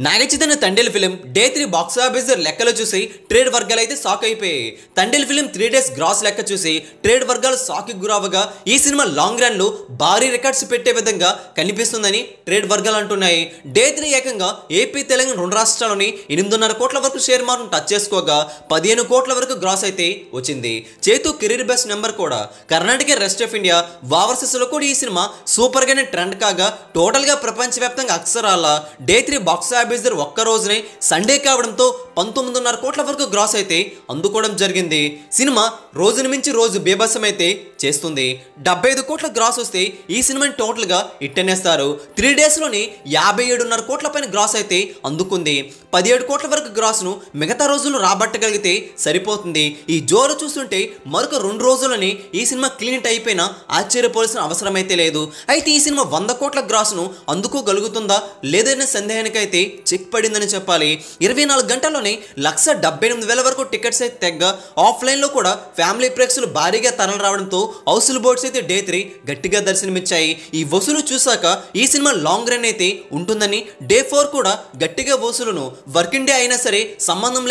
Naga Chaitanya Thandel film day 3 box office లెక్కలు చూసి trade వర్గాలు అయితే షాక్ అయిపోయాయి. తండేల్ ఫిలిం 3 డేస్ గ్రాస్ లెక్క చూసి ట్రేడ్ వర్గాలు షాక్కి గురవగా ఈ సినిమా లాంగ్ రన్ లో భారీ రికార్డ్స్ పెట్టే విధంగా కనిపిస్తుందని ట్రేడ్ వర్గాలు అంటున్నాయి. డే 3 ఏకంగా ఏపీ తెలంగాణ రెండు రాష్ట్రాల్లోని 8.5 కోట్ల వరకు షేర్ మార్కును టచ్ చేసుకోగా 15 కోట్ల వరకు గ్రాస్ అయితే వచ్చింది. చేతు కెరీర్ బెస్ట్ నెంబర్ కూడా. Karnataka rest of India overseas లో కూడా ఈ సినిమా సూపర్ గానే ట్రెండ్ కాగా టోటల్ గా ప్రపంచవ్యాప్తంగా అక్షరాల డే 3 బాక్స్ ఒక్క రోజునే సండే కావడంతో 19.5 కోట్ల వరకు గ్రాస్ అయితే అందుకోవడం జరిగింది. సినిమా రోజును మించి రోజు బేబసం అయితే చేస్తుంది. 75 కోట్ల గ్రాస్ వస్తే ఈ సినిమాని టోటల్ గా ఇట్టనేస్తారు. 3 డేస్ లోని 57.5 కోట్ల పైన గ్రాస్ అయితే అందుకుంది. 17 కోట్ల వరకు గ్రాస్ ను మిగతా రోజులు రాబట్టగలిగితే సరిపోతుంది. ఈ జోరు చూస్తుంటే మరొక 2 రోజులని ఈ సినిమా క్లీన్ అయిపోయినా ఆశ్చర్యపోవాల్సిన అవసరం అయితే లేదు. అయితే ఈ సినిమా 100 కోట్ల గ్రాస్ ను అందుకోగలుగుతుందా లేదనే సందేహానికైతే చెక్ పడిందని చెప్పాలి. 24 గంటల్లోనే 1,78,000 వరకు టికెట్స్ అయితే తెగ్గ ఆఫ్లైన్ లో కూడా ఫ్యామిలీ ప్రేక్షకులు భారీగా తరలి రావడంతో హౌస్ఫుల్ బోర్డ్స్ అయితే డే 3 గట్టిగా దర్శనమిచ్చాయి. ఈ వసూలు చూసాక ఈ సినిమా లాంగ్ రన్ అయితే ఉంటుందని డే 4 కూడా గట్టిగా వసూలును వర్కింగ్ డే అయినా సరే సంబంధం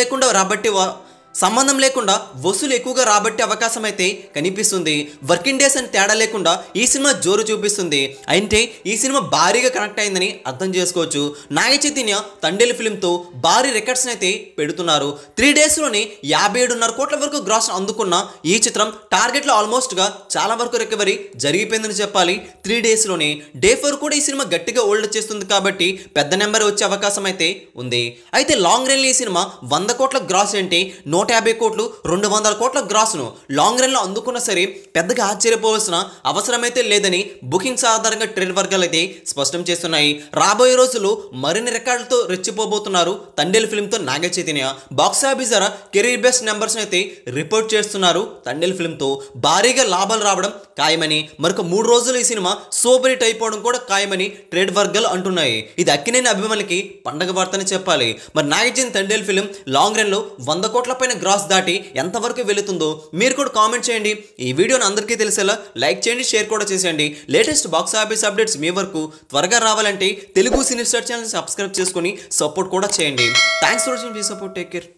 లేకుండా వసూలు ఎక్కువగా రాబట్టే అవకాశం అయితే కనిపిస్తుంది. వర్కింగ్ డేస్ అని తేడా లేకుండా ఈ సినిమా జోరు చూపిస్తుంది. అంటే ఈ సినిమా భారీగా కనెక్ట్ అయిందని అర్థం చేసుకోవచ్చు. నాగచైతన్య తండేల్ ఫిలింతో భారీ రికార్డ్స్ అయితే పెడుతున్నారు. 3 డేస్ లోనే 57.5 కోట్ల వరకు గ్రాస్ అందుకున్న ఈ చిత్రం టార్గెట్ లో ఆల్మోస్ట్ గా చాలా వరకు రికవరీ జరిగిపోయిందని చెప్పాలి. 3 డేస్ లోనే డే 4 కూడా ఈ సినిమా గట్టిగా హోల్డ్ చేస్తుంది కాబట్టి పెద్ద నెంబర్ వచ్చే అవకాశం అయితే ఉంది. అయితే లాంగ్ రన్ లో ఈ సినిమా 100 కోట్ల గ్రాస్ అంటే 150 కోట్లు 200 కోట్ల గ్రాస్ ను లాంగ్ రన్ లో అందుకున్నా సరే పెద్దగా ఆశ్చర్యపోవాల్సిన అవసరం అయితే లేదని బుకింగ్స్ ఆధారంగా ట్రేడ్ వర్గాలు అయితే స్పష్టం చేస్తున్నాయి. రాబోయే రోజుల్లో మరిన్ని రికార్డులతో రెచ్చిపోబోతున్నారు తండేల్ ఫిల్మ్ తో నాగచైతన్య. బాక్స్ ఆఫీస్ ద్వారా కెరీర్ బెస్ట్ నెంబర్స్ అయితే రిపోర్ట్ చేస్తున్నారు. తండేల్ ఫిల్మ్ తో భారీగా లాభాలు రావడం ఖాయమని, మరొక 3 రోజులు ఈ సినిమా సూపర్ హిట్ అయిపోవడం కూడా ఖాయమని ట్రేడ్ వర్గాలు అంటున్నాయి. ఇది అక్కినేని అభిమానులకి పండగ వార్తని చెప్పాలి. మరి Naga Chaitanya Thandel film long run లో 100 కోట్ల పైన గ్రాస్ దాటి ఎంతవరకు వెళుతుందో మీరు కూడా కామెంట్ చేయండి. ఈ వీడియోని అందరికీ తెలిసేలా లైక్ చేయండి, షేర్ కూడా చేసేయండి. లేటెస్ట్ బాక్స్ ఆఫీస్ అప్డేట్స్ మీ వరకు త్వరగా రావాలంటే Telugu cine star channel subscribe చేసుకొని సపోర్ట్ కూడా చేయండి. Thanks for watching. Please support. Take care.